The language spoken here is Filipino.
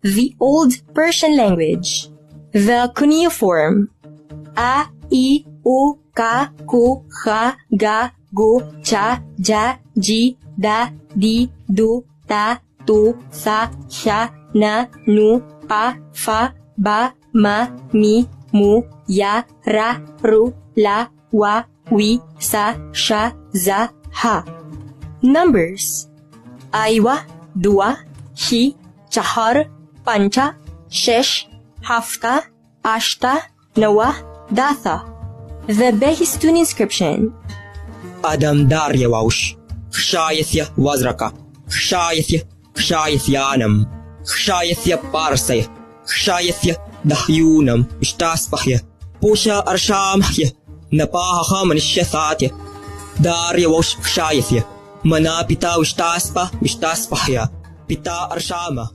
The Old Persian language. The cuneiform. A, I, U, Ka, Ku, Kha, Ga, Gu, Cha, Ja, Ji, Da, Di, Du, Ta, Tu, Sa, Sha, Na, Nu, Pa, Fa, Ba, Ma, Mi, Mu, Ya, Ra, Ru, La, Wa, Wi, Sa, Sha, Za, Ha. Numbers. Aywa, Dua, Hi, Chahar, Pancha, Shesh, Hafta, Ashta, Nawa, Datha. The Behistun inscription. Adam Darya Waush, Kshayasya Wazraka, Kshayasyanam, Kshayasya Parsaya, Kshayasya Dahyunam, Ishtaspahya, Pusha Arshamhya, Napaha Hakhamanesh Satya, Darya Waush Kshayasya, Mana Pita Ishtaspahya, Pita Arshama.